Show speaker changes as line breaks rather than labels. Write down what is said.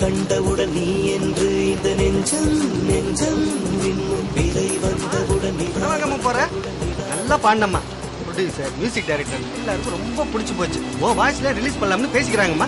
கண்டவுடன் நீ என்று இந்த நெஞ்சம் நெஞ்சம் இன்னும் விலை வந்தவுடன்
போற நல்லா பாண்டம்மா. ப்ரொடியூசர் மியூசிக் டைரக்டர் எல்லாருக்கும் ரொம்ப பிடிச்சு போச்சு. ஓ வாய்ஸ்ல ரிலீஸ் பண்ணலாம்னு பேசிக்கிறாங்கம்மா.